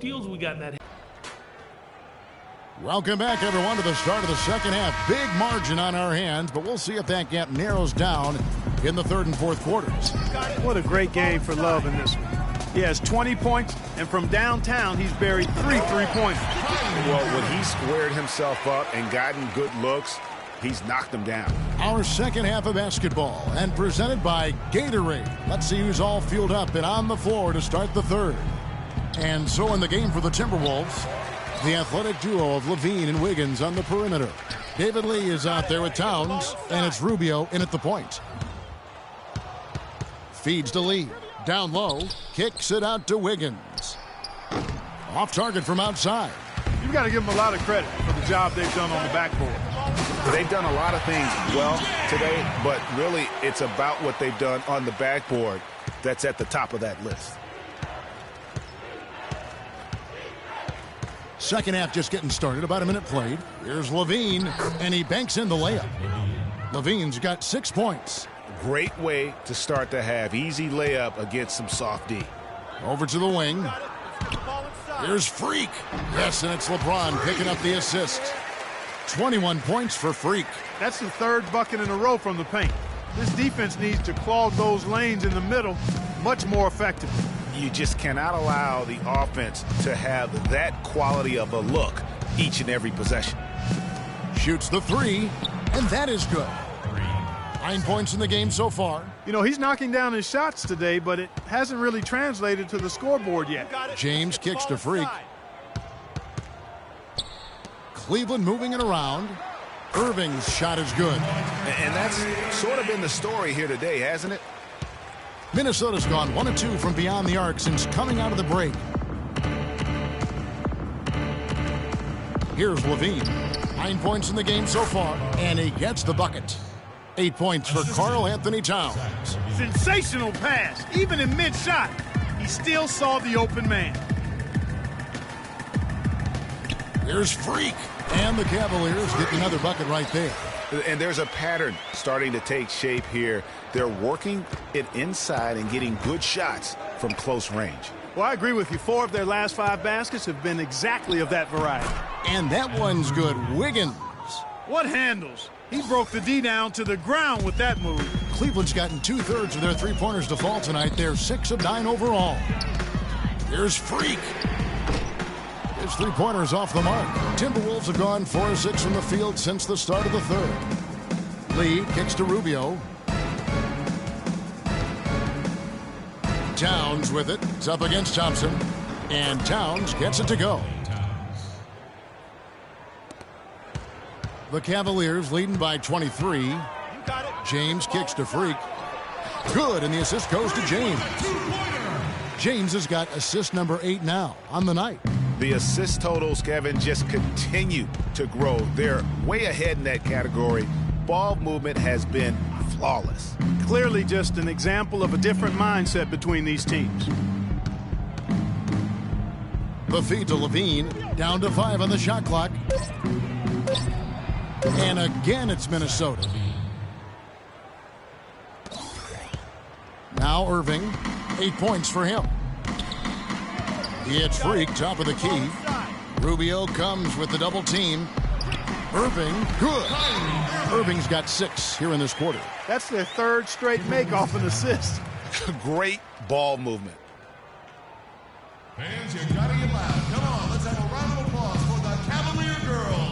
deals we got in that. Welcome back, everyone, to the start of the second half. Big margin on our hands, but we'll see if that gap narrows down in the third and fourth quarters. What a great game for Love in this one. He has 20 points, and from downtown, he's buried 3 3-pointers. Well, when he squared himself up and gotten good looks, he's knocked them down. Our second half of basketball, and presented by Gatorade. Let's see who's all fueled up and on the floor to start the third. And so in the game for the Timberwolves, the athletic duo of Levine and Wiggins on the perimeter. David Lee is out there with Towns, and it's Rubio in at the point. Feeds to Lee. Down low. Kicks it out to Wiggins. Off target from outside. You've got to give them a lot of credit for the job they've done on the backboard. They've done a lot of things well today, but really it's about what they've done on the backboard that's at the top of that list. Second half just getting started. About a minute played. Here's Levine, and he banks in the layup. Levine's got 6 points. Great way to start the half. Easy layup against some soft D. Over to the wing. Here's Freak. Yes, and it's LeBron picking up the assist. 21 points for Freak. That's the third bucket in a row from the paint. This defense needs to clog those lanes in the middle much more effectively. You just cannot allow the offense to have that quality of a look each and every possession. Shoots the three, and that is good. 9 points in the game so far. You know, he's knocking down his shots today, but it hasn't really translated to the scoreboard yet. James kicks to Freak. Cleveland moving it around. Irving's shot is good. And that's sort of been the story here today, hasn't it? Minnesota's gone 1 of 2 from beyond the arc since coming out of the break. Here's Levine. 9 points in the game so far, and he gets the bucket. 8 points for Karl Anthony Towns. Sensational pass. Even in mid-shot, he still saw the open man. Here's Freak, and the Cavaliers get another bucket right there. And there's a pattern starting to take shape here. They're working it inside and getting good shots from close range. Well, I agree with you. 4 of their last 5 baskets have been exactly of that variety. And that one's good. Wiggins. What handles? He broke the D down to the ground with that move. Cleveland's gotten 2/3 of their three-pointers to fall tonight. They're 6 of 9 overall. Here's Freak. His three-pointers off the mark. Timberwolves have gone 4 of 6 from the field since the start of the third. Lee kicks to Rubio. Towns with it. It's up against Thompson. And Towns gets it to go. The Cavaliers leading by 23. James kicks to Freak. Good, and the assist goes to James. James has got assist number 8 now on the night. The assist totals, Kevin, just continue to grow. They're way ahead in that category. Ball movement has been flawless. Clearly just an example of a different mindset between these teams. The feed to Levine. Down to 5 on the shot clock. And again, it's Minnesota. Now Irving. 8 points for him. It's Freak, top of the key. Rubio comes with the double team. Irving, good. Irving's got 6 here in this quarter. That's their 3rd straight make off an assist. Great ball movement. Fans, you gotta get loud. Come on, let's have a round of applause for the Cavalier girls.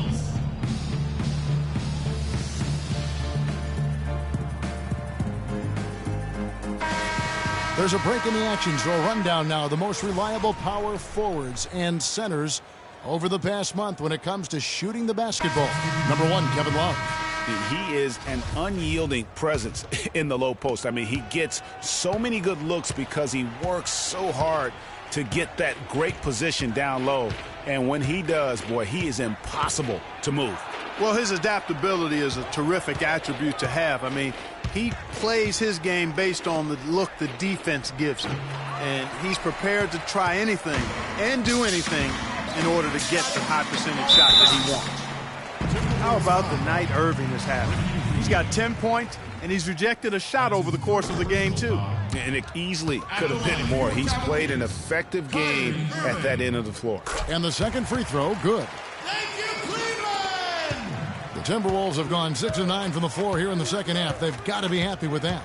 There's a break in the action, so a rundown now. The most reliable power forwards and centers over the past month when it comes to shooting the basketball. Number 1, Kevin Love. He is an unyielding presence in the low post. I mean, he gets so many good looks because he works so hard to get that great position down low. And when he does, boy, he is impossible to move. Well, his adaptability is a terrific attribute to have. I mean, he plays his game based on the look the defense gives him. And he's prepared to try anything and do anything in order to get the high percentage shot that he wants. How about the night Irving is having? He's got 10 points, and he's rejected a shot over the course of the game, too. And it easily could have been more. He's played an effective game at that end of the floor. And the second free throw, good. Thank you, Cleveland! The Timberwolves have gone 6 of 9 from the floor here in the second half. They've got to be happy with that.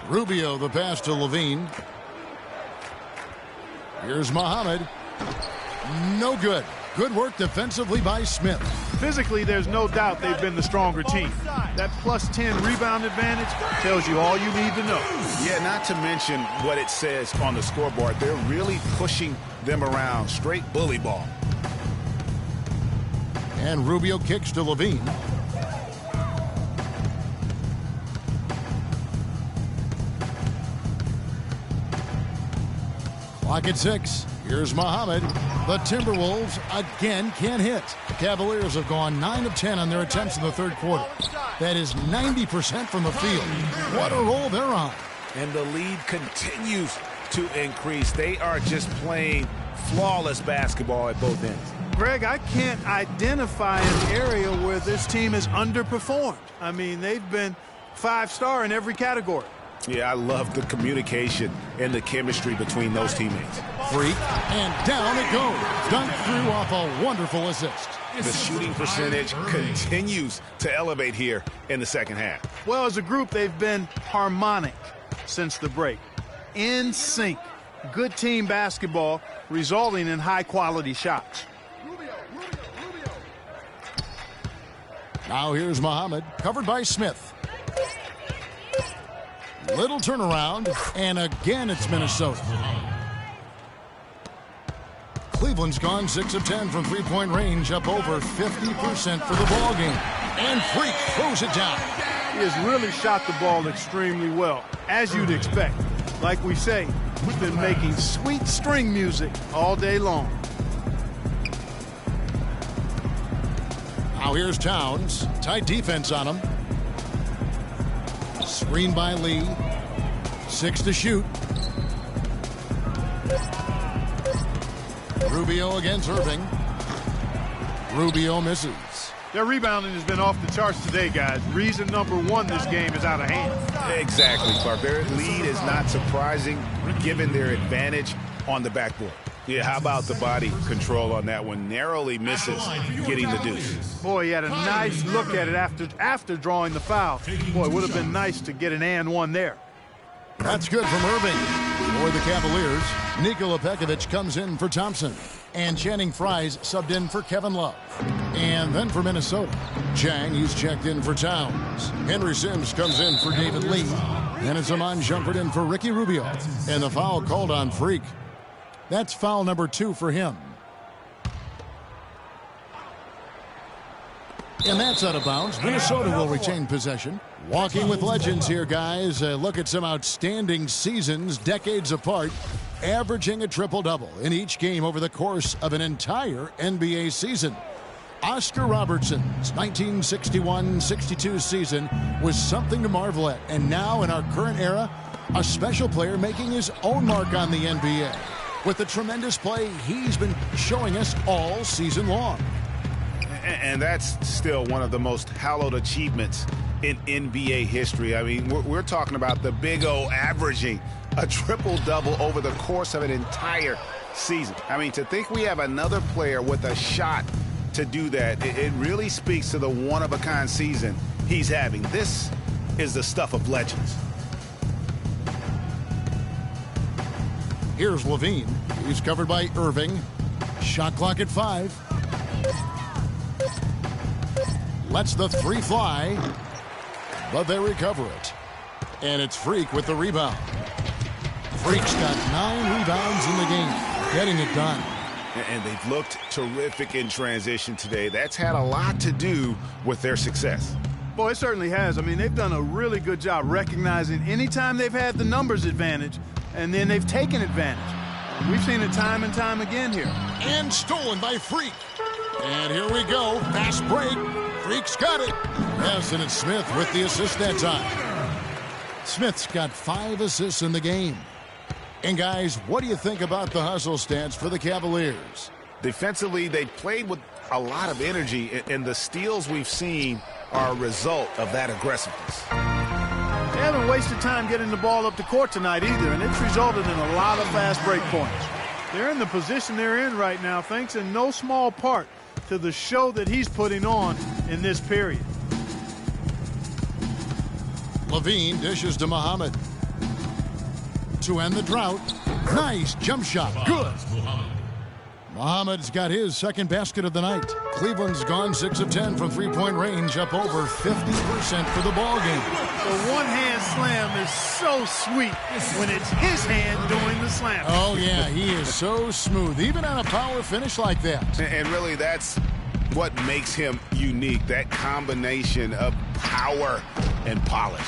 Rubio, the pass to Levine. Here's Muhammad. No good. Good work defensively by Smith. Physically, there's no doubt they've been the stronger team. That plus 10 rebound advantage tells you all you need to know. Yeah, not to mention what it says on the scoreboard. They're really pushing them around. Straight bully ball. And Rubio kicks to Levine. Clock at 6. Here's Muhammad. The Timberwolves again can't hit. The Cavaliers have gone 9 of 10 on their attempts in the third quarter. That is 90% from the field. What a roll they're on. And the lead continues to increase. They are just playing flawless basketball at both ends. Greg, I can't identify an area where this team has underperformed. I mean, they've been 5-star in every category. Yeah, I love the communication and the chemistry between those teammates. Freak, and down it goes. Dunked through off a wonderful assist. The shooting percentage continues to elevate here in the second half. Well, as a group, they've been harmonic since the break. In sync. Good team basketball resulting in high-quality shots. Now here's Muhammad, covered by Smith. Little turnaround, and again it's Minnesota. Cleveland's gone 6 of 10 from three-point range, up over 50% for the ball game. And Freak throws it down. He has really shot the ball extremely well, as you'd expect. Like we say, we've been making sweet string music all day long. Now here's Towns. Tight defense on him. Screen by Lee. 6 to shoot. Rubio against Irving. Rubio misses. Their rebounding has been off the charts today, guys. Reason number 1, this game is out of hand. Exactly, Clark. Their lead is not surprising given their advantage on the backboard. Yeah, how about the body control on that one? Narrowly misses getting the deuce. Boy, he had a nice look at it after drawing the foul. Boy, it would have been nice to get an and one there. That's good from Irving. For the Cavaliers, Nikola Pekovic comes in for Thompson. And Channing Frye's subbed in for Kevin Love. And then for Minnesota, Chang, he's checked in for Towns. Henry Sims comes in for David Lee. And it's Iman Shumpert in for Ricky Rubio. And the foul called on Freak. That's foul number 2 for him. And that's out of bounds. Minnesota will retain possession. Walking with legends here, guys. Look at some outstanding seasons, decades apart, averaging a triple-double in each game over the course of an entire NBA season. Oscar Robertson's 1961-62 season was something to marvel at. And now, in our current era, a special player making his own mark on the NBA with the tremendous play he's been showing us all season long. And that's still one of the most hallowed achievements in NBA history. I mean, we're talking about the Big O averaging a triple-double over the course of an entire season. I mean, to think we have another player with a shot to do that, it really speaks to the one-of-a-kind season he's having. This is the stuff of legends. Here's Levine. He's covered by Irving. Shot clock at 5. Lets the 3 fly, but they recover it. And it's Freak with the rebound. Freak's got 9 rebounds in the game, getting it done. And they've looked terrific in transition today. That's had a lot to do with their success. Boy, it certainly has. I mean, they've done a really good job recognizing anytime they've had the numbers advantage, and then they've taken advantage. We've seen it time and time again here. And stolen by Freak. And here we go. Fast break. Freak's got it. Yes, and it's Smith with the assist that time. Smith's got 5 assists in the game. And guys, what do you think about the hustle stats for the Cavaliers? Defensively, they played with a lot of energy, and the steals we've seen are a result of that aggressiveness. haven't wasted time getting the ball up the court tonight either, and it's resulted in a lot of fast break points. They're in the position they're in right now thanks in no small part to the show that he's putting on in this period. Levine dishes to Muhammad. To end the drought. Nice jump shot. Good. Muhammad's got his second basket of the night. Cleveland's gone 6 of 10 from three-point range, up over 50% for the ball game. The one-hand slam is so sweet when it's his hand doing the slam. Oh, yeah, he is so smooth, even on a power finish like that. And really, that's what makes him unique, that combination of power and polish.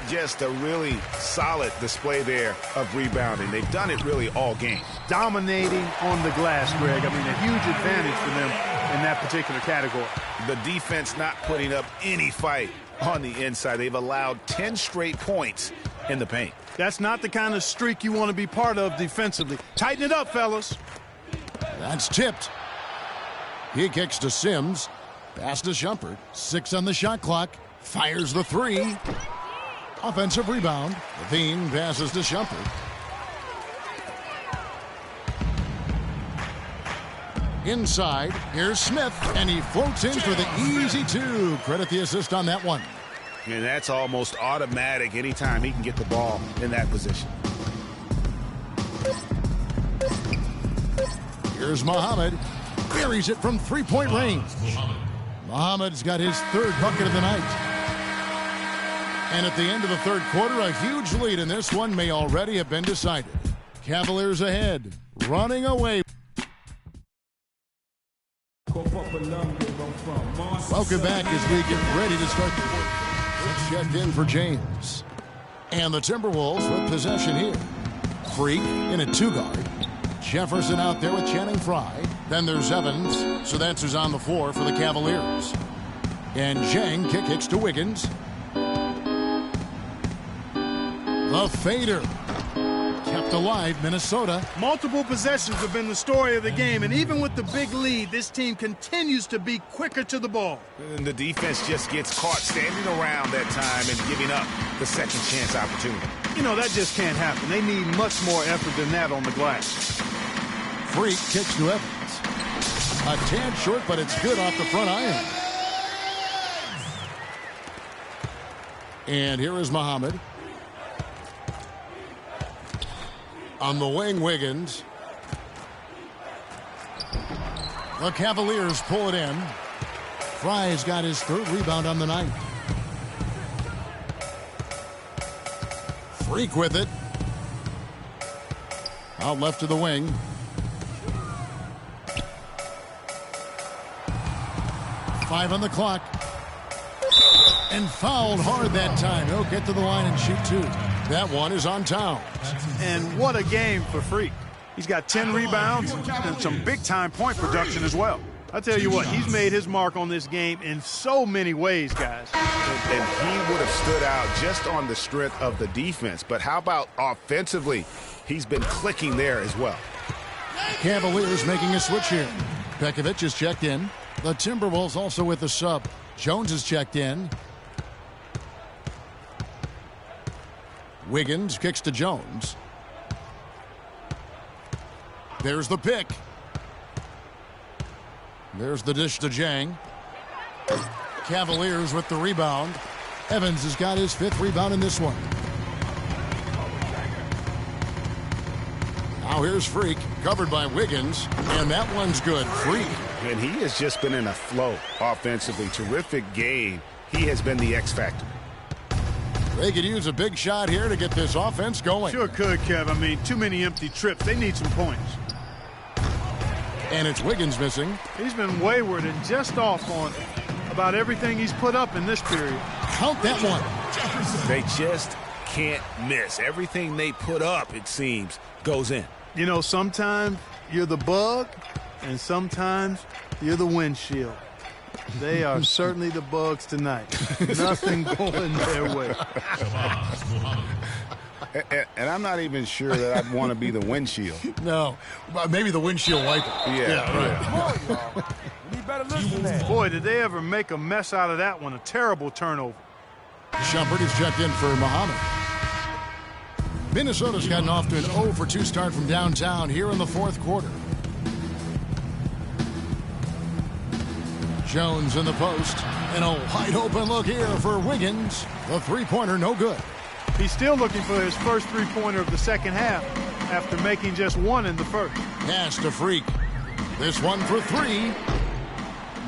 Just a really solid display there of rebounding. They've done it really all game. Dominating on the glass, Greg. I mean, a huge advantage for them in that particular category. The defense not putting up any fight on the inside. They've allowed 10 straight points in the paint. That's not the kind of streak you want to be part of defensively. Tighten it up, fellas. That's tipped. He kicks to Sims. Pass to Shumpert. 6 on the shot clock. Fires the three. Offensive rebound. Levine passes to Shumpert. Inside, here's Smith, and he floats in for the easy two. Credit the assist on that one. And that's almost automatic anytime he can get the ball in that position. Here's Muhammad. Buries it from three-point range. Muhammad's got his third bucket of the night. And at the end of the third quarter, a huge lead in this one may already have been decided. Cavaliers ahead, running away. Welcome back as we get ready to start the fourth. It's checked in for James. And the Timberwolves with possession here. Freak in a two-guard. Jefferson out there with Channing Frye. Then there's Evans. So that's who's on the floor for the Cavaliers. And Zhang kicks to Wiggins. The fader. Kept alive, Minnesota. Multiple possessions have been the story of the game, and even with the big lead, this team continues to be quicker to the ball. And the defense just gets caught standing around that time and giving up the second chance opportunity. You know, that just can't happen. They need much more effort than that on the glass. Freak kicks to Evans. A tad short, but it's good off the front iron. And here is Muhammad. On the wing, Wiggins. The Cavaliers pull it in. Frye's got his third rebound on the night. Freak with it. Out left to the wing. Five on the clock. And fouled hard that time. He'll get to the line and shoot two. That one is on Towns. And what a game for Freak. He's got 10 rebounds and some big-time point production as well. I tell you what, he's made his mark on this game in so many ways, guys. And he would have stood out just on the strength of the defense. But how about offensively? He's been clicking there as well. Cavaliers making a switch here. Pekovic is checked in. The Timberwolves also with the sub. Jones is checked in. Wiggins kicks to Jones. There's the pick. There's the dish to Zhang. Cavaliers with the rebound. Evans has got his fifth rebound in this one. Now here's Freak, covered by Wiggins, and that one's good. Freak. And he has just been in a flow offensively. Terrific game. He has been the X factor. They could use a big shot here to get this offense going. Sure could, Kev. I mean, too many empty trips. They need some points. And it's Wiggins missing. He's been wayward and just off on about everything he's put up in this period. Count that one. They just can't miss. Everything they put up, it seems, goes in. You know, sometimes you're the bug, and sometimes you're the windshield. They are certainly the bugs tonight. Nothing going their way. And I'm not even sure that I'd want to be the windshield. No, maybe the windshield wiper. Yeah, right. Boy, did they ever make a mess out of that one. A terrible turnover. Shumpert is checked in for Muhammad. Minnesota's gotten off to an 0 for 2 start from downtown here in the fourth quarter. Jones in the post, and a wide open look here for Wiggins. The three-pointer no good. He's still looking for his first three-pointer of the second half after making just one in the first. Pass to Freak. This one for 3.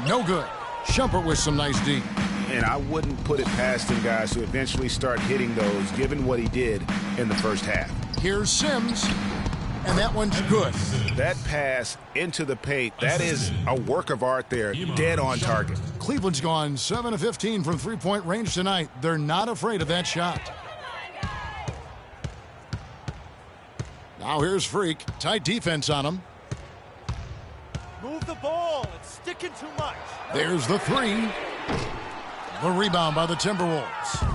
No good. Shumpert with some nice D. And I wouldn't put it past him, guys, to eventually start hitting those, given what he did in the first half. Here's Sims, and that one's good. That pass into the paint, that is a work of art there, dead on target. Cleveland's gone 7 of 15 from three-point range tonight. They're not afraid of that shot. Now here's Freak. Tight defense on him. Move the ball. It's sticking too much. There's the 3. The rebound by the Timberwolves.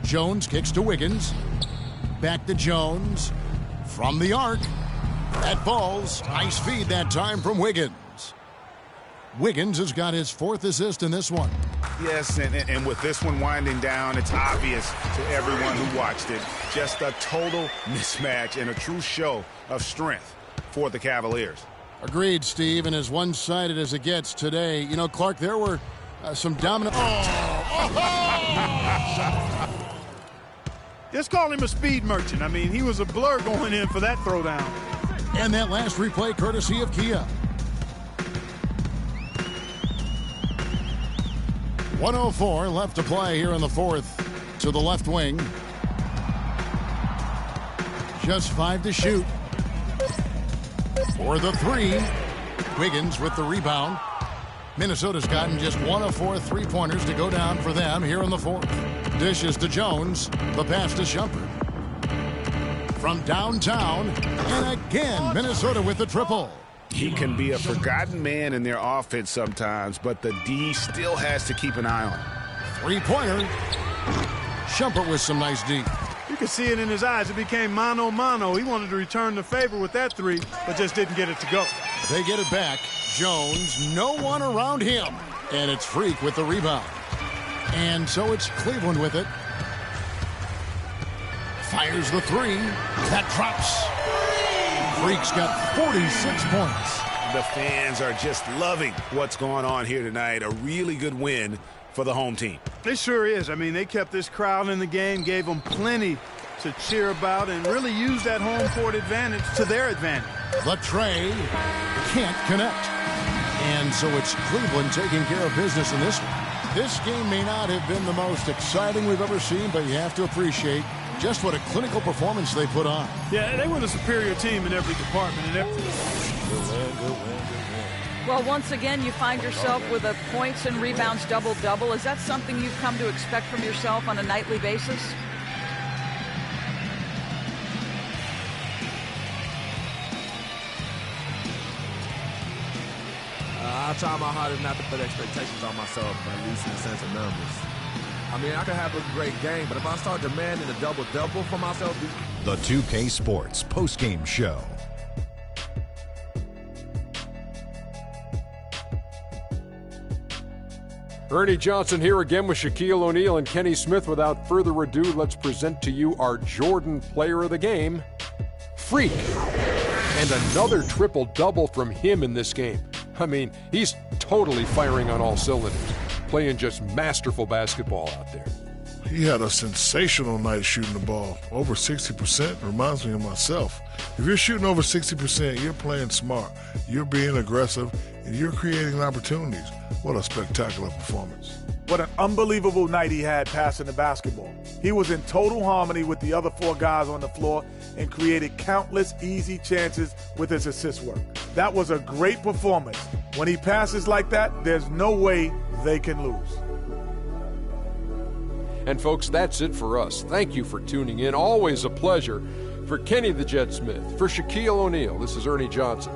Jones kicks to Wiggins. Back to Jones. From the arc. That falls. Nice feed that time from Wiggins. Wiggins has got his 4th assist in this one. Yes, and with this one winding down, it's obvious to everyone who watched it. Just a total mismatch and a true show of strength for the Cavaliers. Agreed, Steve, and as one-sided as it gets today. You know, Clark, there were some dominant... Just call him a speed merchant. I mean, he was a blur going in for that throwdown. And that last replay courtesy of Kia. 1:04 left to play here in the fourth. To the left wing. Just 5 to shoot. For the 3. Wiggins with the rebound. Minnesota's gotten just 1 of 4 three-pointers to go down for them here in the fourth. Dishes to Jones. The pass to Shumpert. From downtown. And again, Minnesota with the triple. He can be a forgotten man in their offense sometimes, but the D still has to keep an eye on him. Three-pointer. Shumpert with some nice D. You could see it in his eyes. It became mano-mano. He wanted to return the favor with that 3, but just didn't get it to go. They get it back. Jones, no one around him. And it's Freak with the rebound. And so it's Cleveland with it. Fires the 3. That drops. Freak's got 46 points. The fans are just loving what's going on here tonight. A really good win for the home team. It sure is. I mean, they kept this crowd in the game, gave them plenty to cheer about, and really used that home court advantage to their advantage. The tray can't connect. And so it's Cleveland taking care of business in this one. This game may not have been the most exciting we've ever seen, but you have to appreciate just what a clinical performance they put on. Yeah, they were the superior team in every department. Good win. Well, once again, you find yourself with a points and rebounds double-double. Is that something you've come to expect from yourself on a nightly basis? I try my hardest not to put expectations on myself by losing a sense of numbers. I mean, I could have a great game, but if I start demanding a double-double for myself... The 2K Sports postgame show. Ernie Johnson here again with Shaquille O'Neal and Kenny Smith. Without further ado, let's present to you our Jordan Player of the Game, Freak. And another triple-double from him in this game. I mean, he's totally firing on all cylinders, playing just masterful basketball out there. He had a sensational night shooting the ball. Over 60% reminds me of myself. If you're shooting over 60%, you're playing smart. You're being aggressive, and you're creating opportunities. What a spectacular performance. What an unbelievable night he had passing the basketball. He was in total harmony with the other 4 guys on the floor and created countless easy chances with his assist work. That was a great performance. When he passes like that, there's no way they can lose. And folks, that's it for us. Thank you for tuning in. Always a pleasure. For Kenny the Jet Smith, for Shaquille O'Neal, this is Ernie Johnson.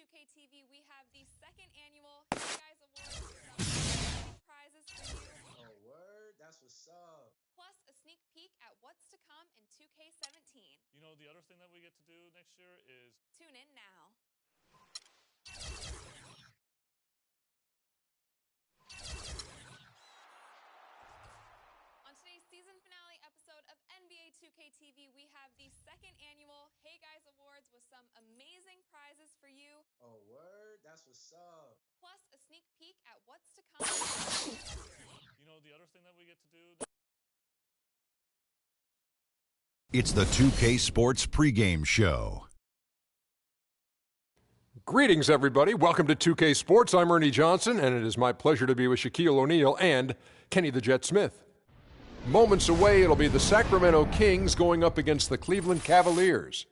2K TV, we have the second annual Hey Guys Awards with some amazing prizes for you. Oh, word? That's what's up. Plus a sneak peek at what's to come in 2K17. You know, the other thing that we get to do next year is tune in now. On today's season finale episode of NBA 2K TV, we have the second annual Hey Guys Awards with some amazing prizes for you. Oh, word? That's what's up. Plus a sneak peek at what's to come. You know, the other thing that we get to do. It's the 2K Sports pregame show. Greetings, everybody. Welcome to 2K Sports. I'm Ernie Johnson, and it is my pleasure to be with Shaquille O'Neal and Kenny the Jet Smith. Moments away, it'll be the Sacramento Kings going up against the Cleveland Cavaliers.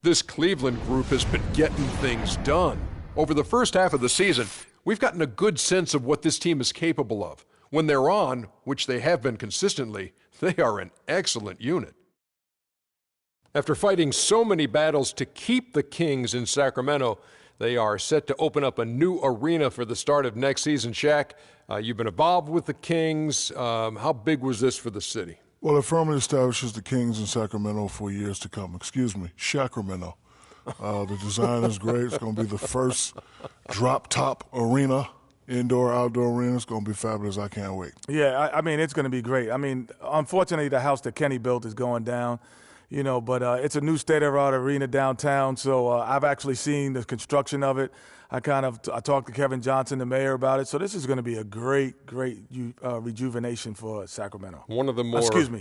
This Cleveland group has been getting things done. Over the first half of the season, we've gotten a good sense of what this team is capable of. When they're on, which they have been consistently, they are an excellent unit. After fighting so many battles to keep the Kings in Sacramento, they are set to open up a new arena for the start of next season. Shaq, you've been involved with the Kings. How big was this for the city? Well, it firmly establishes the Kings in Sacramento for years to come. Excuse me, Sacramento. The design is great. It's going to be the first drop-top arena, indoor-outdoor arena. It's going to be fabulous. I can't wait. Yeah, I mean, it's going to be great. I mean, unfortunately, the house that Kenny built is going down. You know, but it's a new state-of-the-art arena downtown, so I've actually seen the construction of it. I talked to Kevin Johnson, the mayor, about it. So this is going to be a great rejuvenation for Sacramento. One of the more... Excuse me.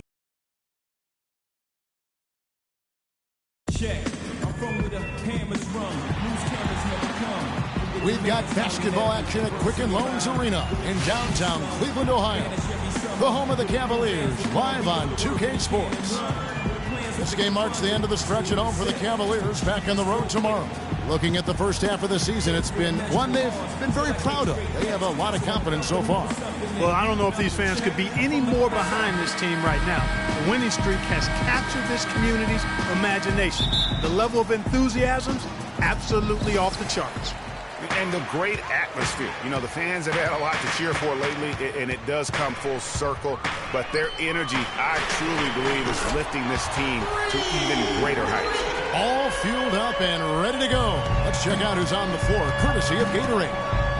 Check. I'm from where the cameras run. News cameras never come. We've got basketball action at Quicken Loans Arena in downtown Cleveland, Ohio. The home of the Cavaliers, live on 2K Sports. This game marks the end of the stretch at home for the Cavaliers, back on the road tomorrow. Looking at the first half of the season, it's been one they've been very proud of. They have a lot of confidence so far. Well, I don't know if these fans could be any more behind this team right now. The winning streak has captured this community's imagination. The level of enthusiasm's absolutely off the charts. And the great atmosphere. You know, the fans have had a lot to cheer for lately, and it does come full circle. But their energy, I truly believe, is lifting this team to even greater heights. All fueled up and ready to go. Let's check out who's on the floor, courtesy of Gatorade.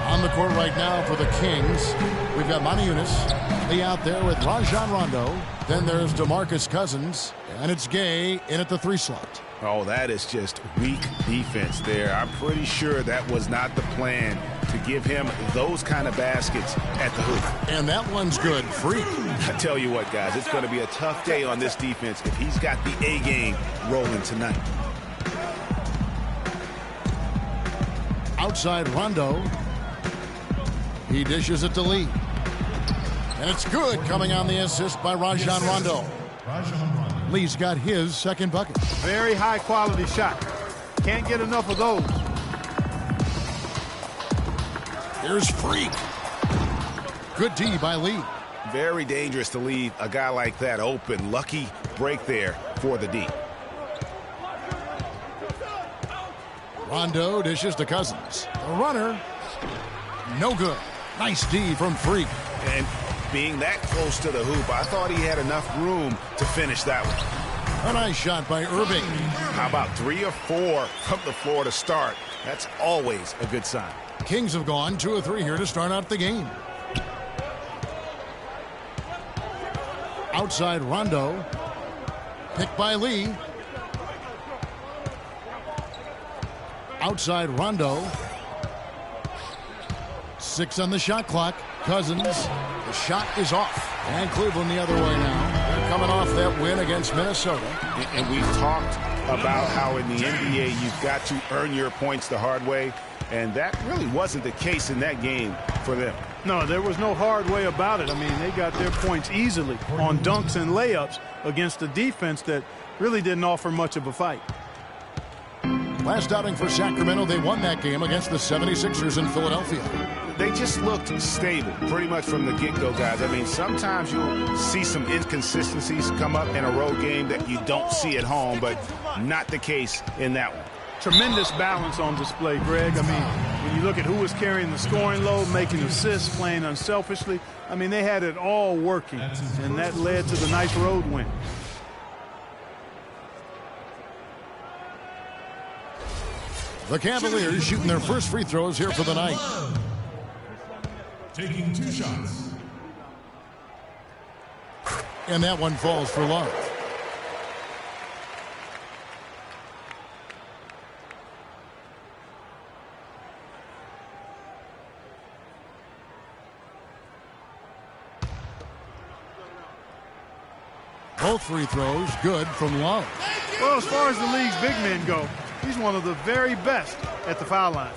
On the court right now for the Kings, we've got Monty Eunice. Lee out there with Rajon Rondo. Then there's DeMarcus Cousins, and it's Gay in at the 3 slot. Oh, that is just weak defense there. I'm pretty sure that was not the plan to give him those kind of baskets at the hoop. And that one's good. Freak. I tell you what, guys, it's going to be a tough day on this defense if he's got the A game rolling tonight. Outside Rondo. He dishes it to Lee. And it's good, coming on the assist by Rajon Rondo. Lee's got his second bucket. Very high-quality shot. Can't get enough of those. Here's Freak. Good D by Lee. Very dangerous to leave a guy like that open. Lucky break there for the D. Rondo dishes to Cousins. The runner, no good. Nice D from Freak. And being that close to the hoop, I thought he had enough room to finish that one. A nice shot by Irving. How about 3 or 4 from the floor to start? That's always a good sign. Kings have gone 2 of 3 here to start out the game. Outside Rondo. Picked by Lee. Outside Rondo. 6 on the shot clock. Cousins. The shot is off. And Cleveland the other way now. They're coming off that win against Minnesota. And we've talked about how in the NBA you've got to earn your points the hard way. And that really wasn't the case in that game for them. No, there was no hard way about it. I mean, they got their points easily on dunks and layups against a defense that really didn't offer much of a fight. Last outing for Sacramento, they won that game against the 76ers in Philadelphia. They just looked stable pretty much from the get-go, guys. I mean, sometimes you'll see some inconsistencies come up in a road game that you don't see at home, but not the case in that one. tremendous balance on display, Greg. I mean, when you look at who was carrying the scoring load, making assists, playing unselfishly, I mean, they had it all working, and that led to the nice road win. The Cavaliers shooting their first free throws here for the night. Taking 2 shots. And that one falls for Love. Both free throws good from Love. Well, as far as the league's big men go, he's one of the very best at the foul line.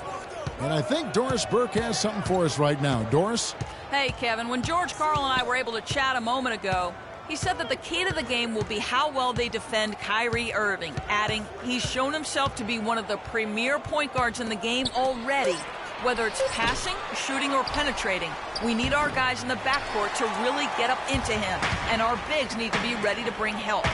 And I think Doris Burke has something for us right now. Doris? Hey, Kevin, when George Karl and I were able to chat a moment ago, he said that the key to the game will be how well they defend Kyrie Irving, adding, he's shown himself to be one of the premier point guards in the game already. Whether it's passing, shooting, or penetrating, we need our guys in the backcourt to really get up into him, and our bigs need to be ready to bring help.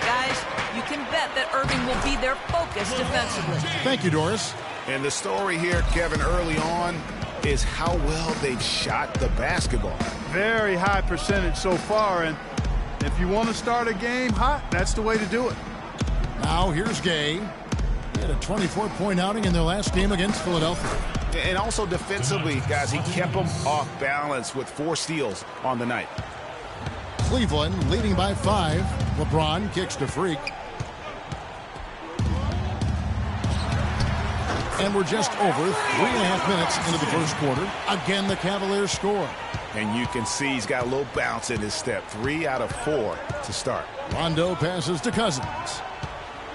Guys, you can bet that Irving will be their focus defensively. Thank you, Doris. And the story here, Kevin, early on is how well they've shot the basketball. Very high percentage so far, and if you want to start a game hot, that's the way to do it. Now here's Gay. He had a 24-point outing in their last game against Philadelphia. And also defensively, guys, he kept them off balance with 4 steals on the night. Cleveland leading by 5. LeBron kicks to Freak. And we're just over 3.5 minutes into the first quarter. Again, the Cavaliers score. And you can see he's got a little bounce in his step. 3 out of 4 to start. Rondo passes to Cousins.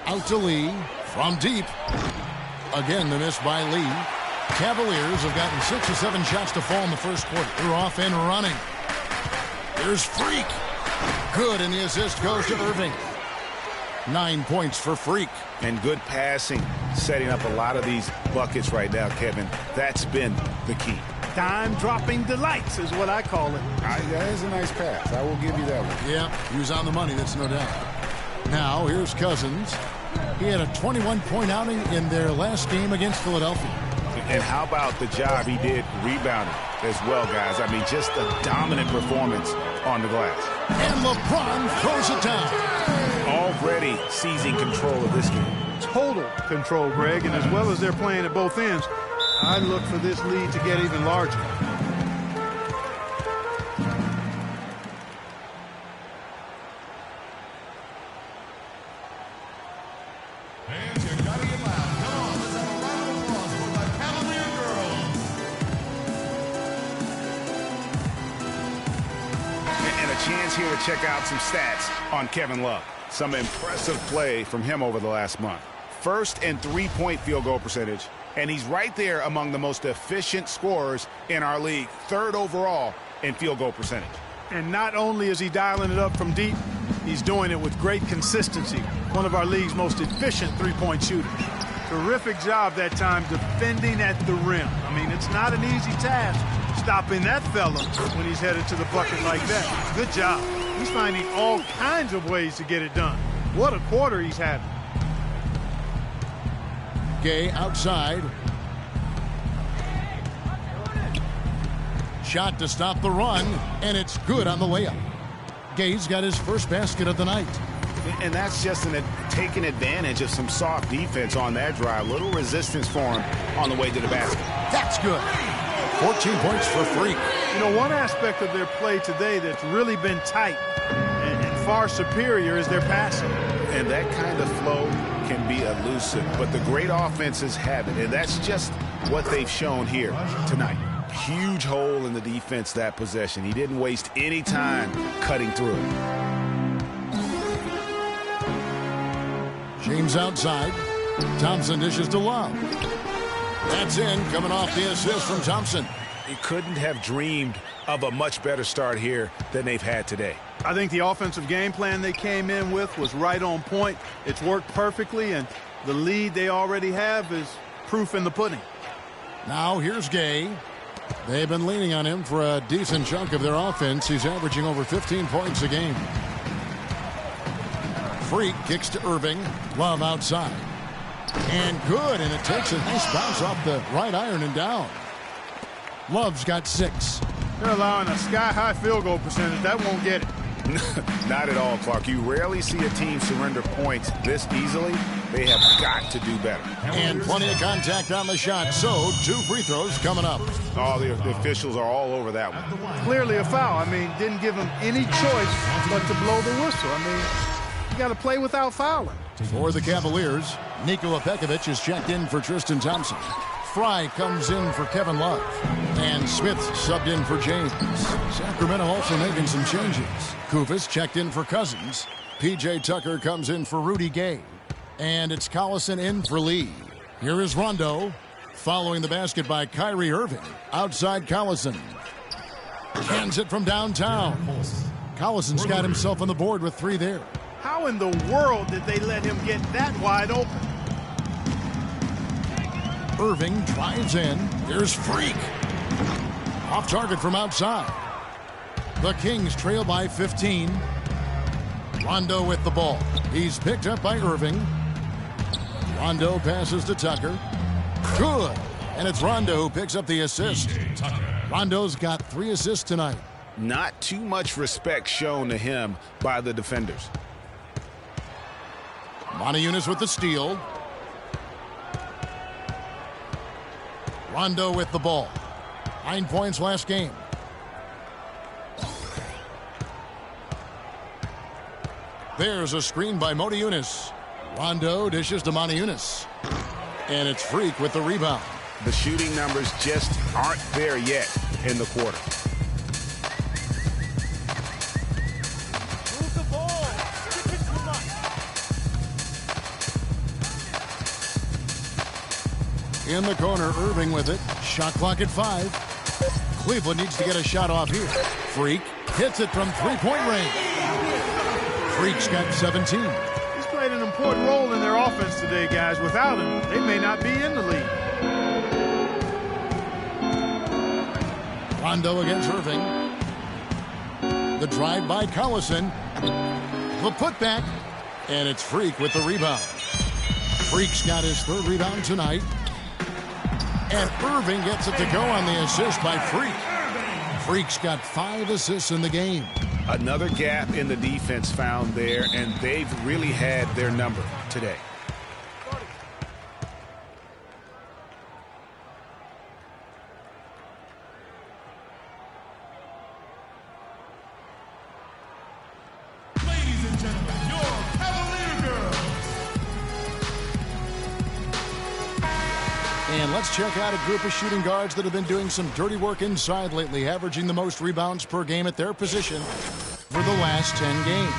Out to Lee. From deep. Again, the miss by Lee. Cavaliers have gotten 6 or 7 shots to fall in the first quarter. They're off and running. Here's Freak. Good, and the assist goes to Irving. 9 points for Freak. And good passing, setting up a lot of these buckets right now, Kevin. That's been the key. Dime-dropping delights is what I call it. That is a nice pass. I will give you that one. Yeah, he was on the money, that's no doubt. Now, here's Cousins. He had a 21-point outing in their last game against Philadelphia. And how about the job he did rebounding as well, guys? I mean, just a dominant performance on the glass. And LeBron throws it down. Already seizing control of this game. Total control, Greg, and as well as they're playing at both ends, I look for this lead to get even larger. Here to check out some stats on Kevin Love. Some impressive play from him over the last month. First and 3-point field goal percentage, and he's right there among the most efficient scorers in our league. 3rd overall in field goal percentage. And not only is he dialing it up from deep, he's doing it with great consistency. One of our league's most efficient 3-point shooters. Terrific job that time defending at the rim. I mean, it's not an easy task stopping that fella when he's headed to the bucket like that. Good job. He's finding all kinds of ways to get it done. What a quarter he's had. Gay outside. Shot to stop the run, and it's good on the layup. Gay's got his first basket of the night. And that's just taking advantage of some soft defense on that drive. Little resistance for him on the way to the basket. That's good. 14 points for Freak. You know, one aspect of their play today that's really been tight and far superior is their passing. And that kind of flow can be elusive, but the great offenses have it, and that's just what they've shown here tonight. Huge hole in the defense that possession. He didn't waste any time cutting through. James outside. Thompson dishes to Love. That's in, coming off the assist from Thompson. He couldn't have dreamed of a much better start here than they've had today. I think the offensive game plan they came in with was right on point. It's worked perfectly, and the lead they already have is proof in the pudding. Now here's Gay. They've been leaning on him for a decent chunk of their offense. He's averaging over 15 points a game. Freak kicks to Irving. Love outside. And good, and it takes a nice bounce off the right iron and down. Love's got 6. They're allowing a sky-high field goal percentage. That won't get it. Not at all, Clark. You rarely see a team surrender points this easily. They have got to do better. And plenty of contact on the shot, so 2 free throws coming up. Oh, the officials are all over that one. Clearly a foul. I mean, didn't give him any choice but to blow the whistle. I mean, you got to play without fouling. For the Cavaliers, Nikola Pekovic is checked in for Tristan Thompson. Fry comes in for Kevin Love. And Smith subbed in for James. Sacramento also making some changes. Kufis checked in for Cousins. P.J. Tucker comes in for Rudy Gay. And it's Collison in for Lee. Here is Rondo. Following the basket by Kyrie Irving. Outside Collison. Hands it from downtown. Collison's got himself on the board with 3 there. How in the world did they let him get that wide open? Irving drives in. Here's Freak. Off target from outside. The Kings trail by 15. Rondo with the ball. He's picked up by Irving. Rondo passes to Tucker. Good. And it's Rondo who picks up the assist. Rondo's got 3 assists tonight. Not too much respect shown to him by the defenders. Moniunas with the steal. Rondo with the ball. 9 points last game. There's a screen by Moniunas. Rondo dishes to Moniunas. And it's Freak with the rebound. The shooting numbers just aren't there yet in the quarter. Move the ball. Skip it too much. In the corner, Irving with it. Shot clock at 5. Cleveland needs to get a shot off here. Freak hits it from 3-point range. Freak's got 17. He's played an important role in their offense today, guys. Without him, they may not be in the league. Rondo against Irving. The drive by Collison. The putback. And it's Freak with the rebound. Freak's got his 3rd rebound tonight. And Irving gets it to go on the assist by Freak. Freak's got 5 assists in the game. Another gap in the defense found there, and they've really had their number today. Ladies and gentlemen, your Cavalier Girls. And let's check out a group of shooting guards that have been doing some dirty work inside lately, averaging the most rebounds per game at their position for the last 10 games.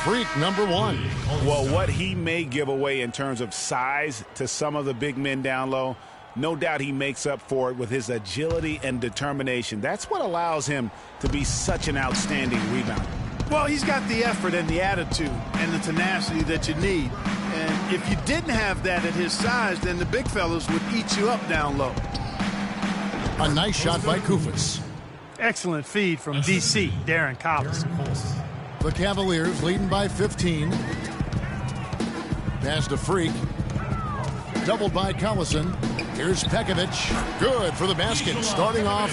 Freak, number 1. Well, what he may give away in terms of size to some of the big men down low, no doubt he makes up for it with his agility and determination. That's what allows him to be such an outstanding rebounder. Well, he's got the effort and the attitude and the tenacity that you need. And if you didn't have that at his size, then the big fellas would eat you up down low. A nice shot by Kufis. Excellent feed from D.C., Darren Collison. The Cavaliers leading by 15. Pass to Freak. Doubled by Collison. Here's Pekovic. Good for the basket. Starting off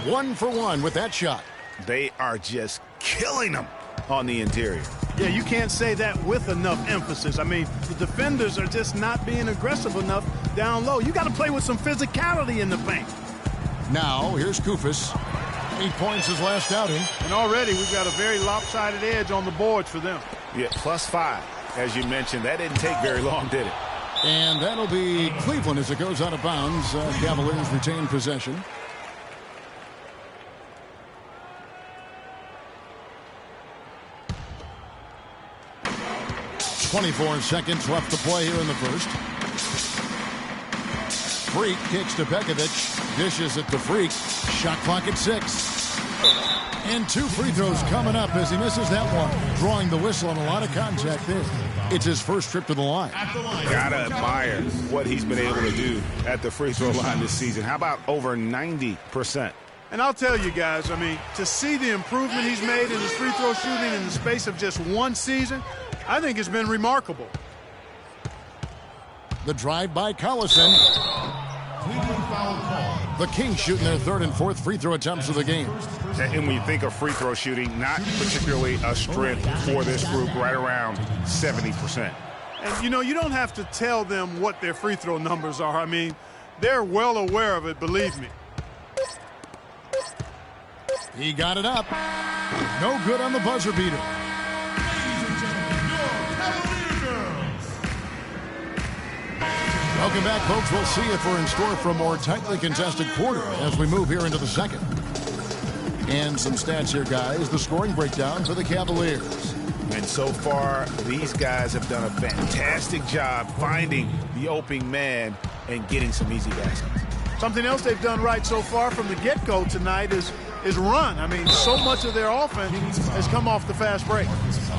1 for 1 with that shot. They are just killing them on the interior. Yeah, you can't say that with enough emphasis. I mean, the defenders are just not being aggressive enough down low. You got to play with some physicality in the paint. Now, here's Kufis. 8 points his last outing. And already we've got a very lopsided edge on the boards for them. Yeah, +5. As you mentioned, that didn't take very long, did it? And that'll be Cleveland as it goes out of bounds. Cavaliers retain possession. .24 seconds left to play here in the first. Freak kicks to Pekovic. Dishes it to Freak. Shot clock at 6. And 2 free throws coming up as he misses that one. Drawing the whistle on a lot of contact there. It's his first trip to the line. Gotta admire what he's been able to do at the free throw line this season. How about over 90%? And I'll tell you guys, I mean, to see the improvement he's made in his free throw shooting in the space of just 1 season, I think it's been remarkable. The drive by Collison. The Kings shooting their third and fourth free throw attempts of the game. And when you think of free throw shooting, not particularly a strength for this group, right around 70%. And, you know, you don't have to tell them what their free throw numbers are. I mean, they're well aware of it, believe me. He got it up. No good on the buzzer beater. Welcome back, folks. We'll see if we're in store for a more tightly contested quarter as we move here into the second. And some stats here, guys. The scoring breakdown for the Cavaliers. And so far, these guys have done a fantastic job finding the open man and getting some easy baskets. Something else they've done right so far from the get-go tonight is run. I mean, so much of their offense has come off the fast break.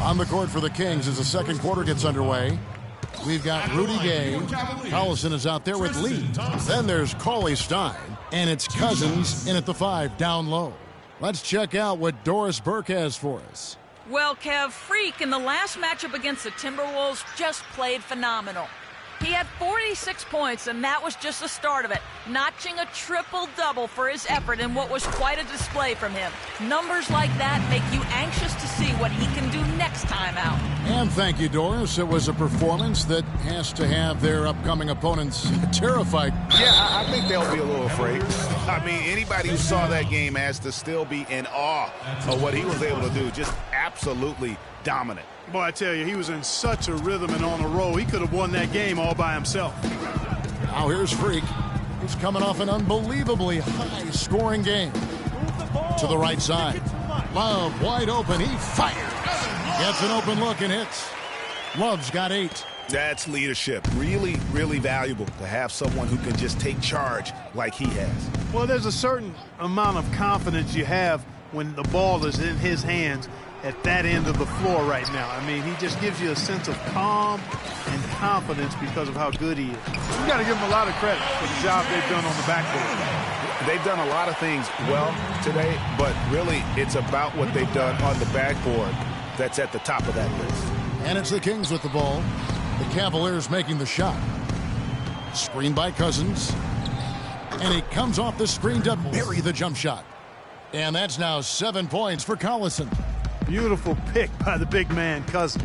On the court for the Kings as the second quarter gets underway. We've got Rudy Gay. Collison is out there with Lee. Then there's Cauley Stein. And it's Cousins in at the 5 down low. Let's check out what Doris Burke has for us. Well, Kev, Freak in the last matchup against the Timberwolves just played phenomenal. He had 46 points, and that was just the start of it, notching a triple-double for his effort in what was quite a display from him. Numbers like that make you anxious to see what he can do next time out. And thank you, Doris. It was a performance that has to have their upcoming opponents terrified. Yeah, I think they'll be a little afraid. I mean, anybody who saw that game has to still be in awe of what he was able to do. Just absolutely dominant. Boy, I tell you, he was in such a rhythm and on a roll. He could have won that game all by himself. Now here's Freak. He's coming off an unbelievably high-scoring game. To the right side. Love wide open. He fires. Gets an open look and hits. Love's got 8. That's leadership. Really, really valuable to have someone who can just take charge like he has. Well, there's a certain amount of confidence you have when the ball is in his hands at that end of the floor right now. I mean, he just gives you a sense of calm and confidence because of how good he is. You got to give him a lot of credit for the job they've done on the backboard. They've done a lot of things well today, but really it's about what they've done on the backboard that's at the top of that list. And it's the Kings with the ball. The Cavaliers making the shot. Screen by Cousins. And he comes off the screen to bury the jump shot. And that's now 7 points for Collison. Beautiful pick by the big man, Cousins.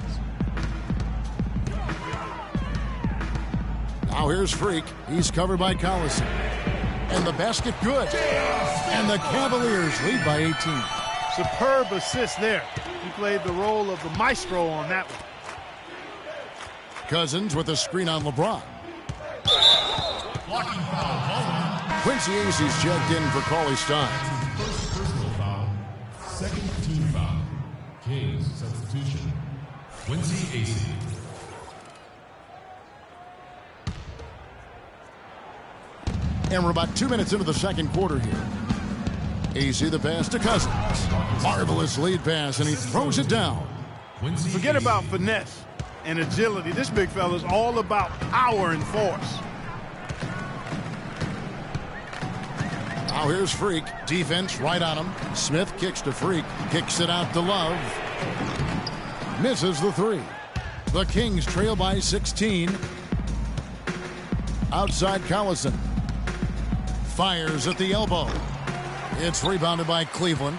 Now here's Freak. He's covered by Collison. And the basket good. And the Cavaliers lead by 18. Superb assist there. He played the role of the maestro on that one. Cousins with a screen on LeBron. Quincy Acy's checked in for Cauley Stein. First personal foul. Second team foul. Kings substitution. Quincy Acy. And we're about 2 minutes into the second quarter here. Acy the pass to Cousins. Marvelous lead pass, and he throws it down. Forget about finesse and agility. This big fella's all about power and force. Now here's Freak. Defense right on him. Smith kicks to Freak. Kicks it out to Love. Misses the 3. The Kings trail by 16. Outside Collison. Fires at the elbow. It's rebounded by Cleveland.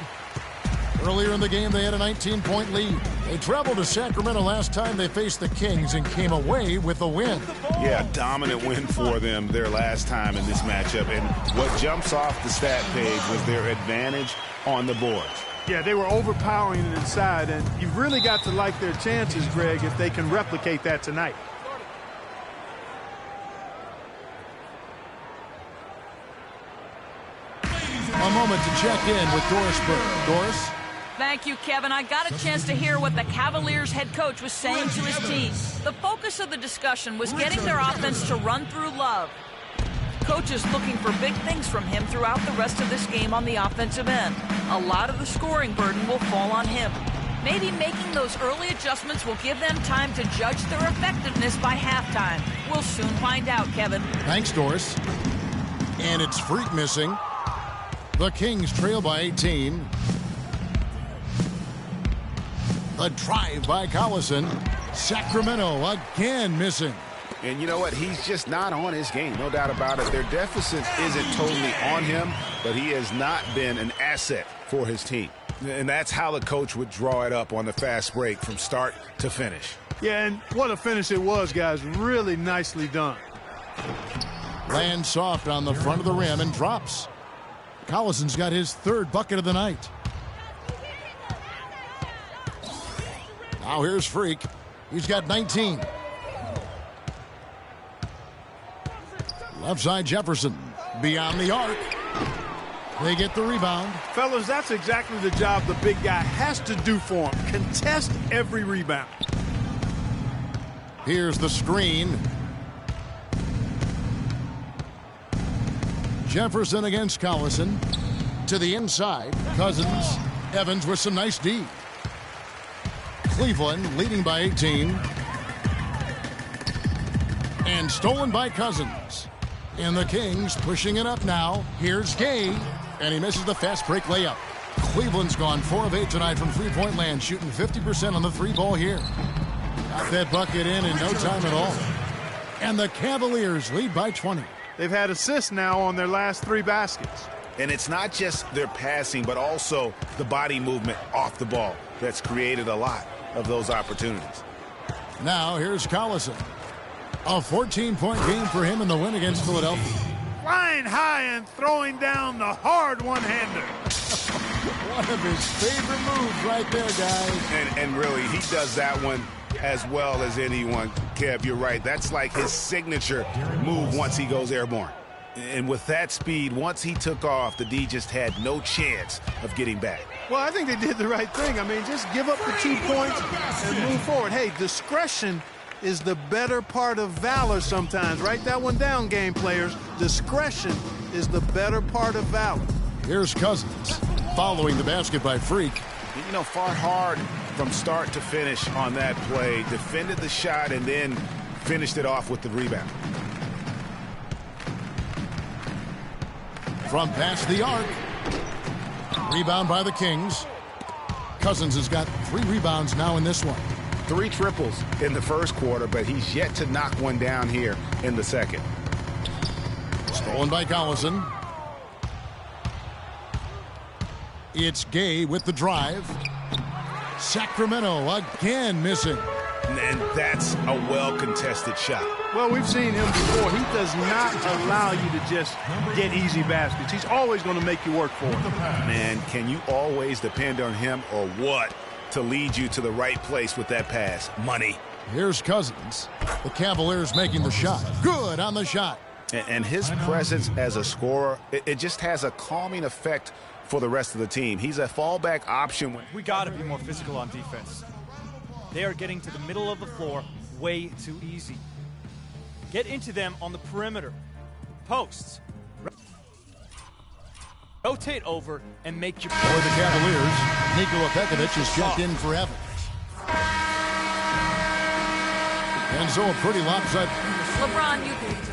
Earlier in the game, they had a 19-point lead. They traveled to Sacramento last time they faced the Kings and came away with a win. Yeah, dominant win for them their last time in this matchup. And what jumps off the stat page was their advantage on the boards. Yeah, they were overpowering it inside, and you've really got to like their chances, Greg, if they can replicate that tonight. A moment to check in with Doris Burke. Doris? Thank you, Kevin. I got a chance to hear what the Cavaliers head coach was saying to his team. The focus of the discussion was getting their offense to run through Love. Coach is looking for big things from him throughout the rest of this game on the offensive end. A lot of the scoring burden will fall on him. Maybe making those early adjustments will give them time to judge their effectiveness by halftime. We'll soon find out, Kevin. Thanks, Doris. And it's Freak missing. The Kings trail by 18. The drive by Collison. Sacramento again missing. And you know what? He's just not on his game, no doubt about it. Their deficit isn't totally on him, but he has not been an asset for his team. And that's how the coach would draw it up on the fast break from start to finish. Yeah, and what a finish it was, guys. Really nicely done. Lands soft on the front of the rim and drops. Collison's got his third bucket of the night. Now here's Freak. He's got 19. Left side Jefferson. Beyond the arc. They get the rebound. Fellas, that's exactly the job the big guy has to do for him. Contest every rebound. Here's the screen. Jefferson against Collison. To the inside. Cousins. Evans with some nice D. Cleveland leading by 18. And stolen by Cousins. And the Kings pushing it up now. Here's Gay. And he misses the fast break layup. Cleveland's gone 4 of 8 tonight from three-point land, shooting 50% on the three ball here. Got that bucket in no time at all. And the Cavaliers lead by 20. They've had assists now on their last 3 baskets. And it's not just their passing, but also the body movement off the ball that's created a lot of those opportunities. Now here's Collison. A 14-point game for him in the win against Philadelphia. Flying high and throwing down the hard one-hander. One of his favorite moves right there, guys. And really, he does that one as well as anyone. Kev, you're right. That's like his signature move once he goes airborne. And with that speed, once he took off, the D just had no chance of getting back. Well, I think they did the right thing. I mean, just give up the 2 points and move forward. Hey, discretion is the better part of valor sometimes. Write that one down, game players. Discretion is the better part of valor. Here's Cousins following the basket by Freak. You know, fought hard from start to finish on that play. Defended the shot and then finished it off with the rebound. From past the arc. Rebound by the Kings. Cousins has got 3 rebounds now in this one. 3 triples in the first quarter, but he's yet to knock one down here in the second. Stolen by Collison. It's Gay with the drive. Sacramento again missing. And that's a well-contested shot. Well, we've seen him before. He does not allow you to just get easy baskets. He's always going to make you work for it. Man, can you always depend on him or what to lead you to the right place with that pass? Money. Here's Cousins. The Cavaliers making the shot. Good on the shot. And his presence as a scorer, it just has a calming effect for the rest of the team. He's a fallback option. We got to be more physical on defense. They are getting to the middle of the floor way too easy. Get into them on the perimeter. Posts. Rotate over and make your... For the Cavaliers, Nikola Pekovic is checked in for Evans. And so a pretty lopsided... LeBron, you can...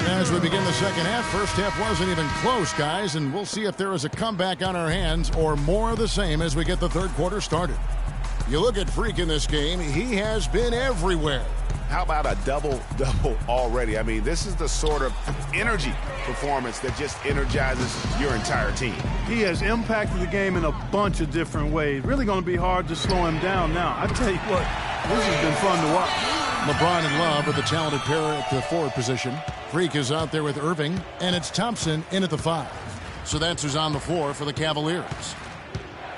As we begin the second half, first half wasn't even close, guys, and we'll see if there is a comeback on our hands or more of the same as we get the third quarter started. You look at Freak in this game, he has been everywhere. How about a double-double already? I mean, this is the sort of energy performance that just energizes your entire team. He has impacted the game in a bunch of different ways. Really going to be hard to slow him down now. I tell you what, this has been fun to watch. LeBron and Love are the talented pair at the forward position. Freak is out there with Irving, and it's Thompson in at the 5. So that's who's on the floor for the Cavaliers.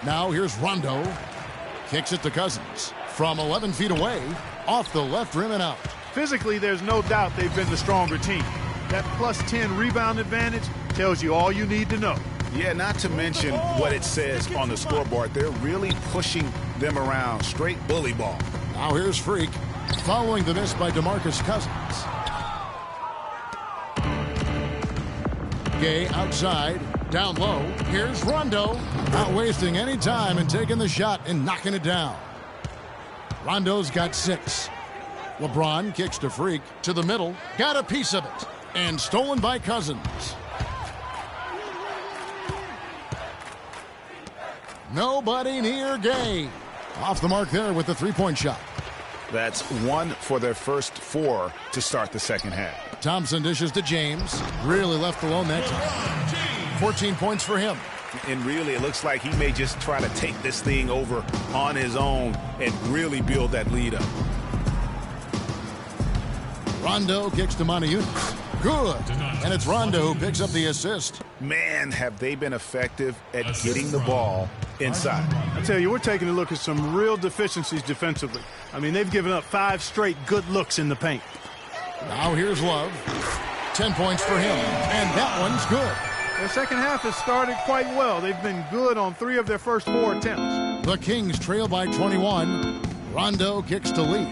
Now here's Rondo. Kicks it to Cousins. From 11 feet away, off the left rim and out. Physically, there's no doubt they've been the stronger team. That plus 10 rebound advantage tells you all you need to know. Yeah, not to mention what it says on the scoreboard. They're really pushing them around. Straight bully ball. Now here's Freak. Following the miss by DeMarcus Cousins. Gay outside, down low. Here's Rondo. Not wasting any time and taking the shot and knocking it down. Rondo's got 6. LeBron kicks to Freak to the middle. Got a piece of it. And stolen by Cousins. Nobody near Gay. Off the mark there with the three-point shot. That's 1 for their first 4 to start the second half. Thompson dishes to James. Really left alone that time. 14 points for him. And really, it looks like he may just try to take this thing over on his own and really build that lead up. Rondo kicks to Moniunas. Good. And it's Rondo who picks up the assist. Man, have they been effective at getting the ball inside. I tell you, we're taking a look at some real deficiencies defensively. I mean, they've given up 5 straight good looks in the paint. Now here's Love. 10 points for him. And that one's good. Their second half has started quite well. They've been good on 3 of their first 4 attempts. The Kings trail by 21. Rondo kicks to Lee.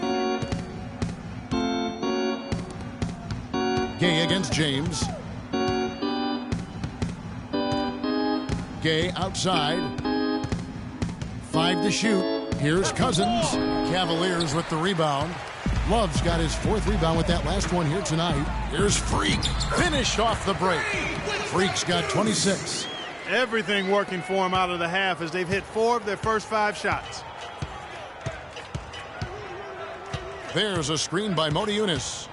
Gay against James. Gay outside. 5 to shoot. Here's Cousins. Cavaliers with the rebound. Love's got his 4th rebound with that last one here tonight. Here's Freak. Finished off the break. Freak's got 26. Everything working for him out of the half as they've hit 4 of their first 5 shots. There's a screen by Moniunas.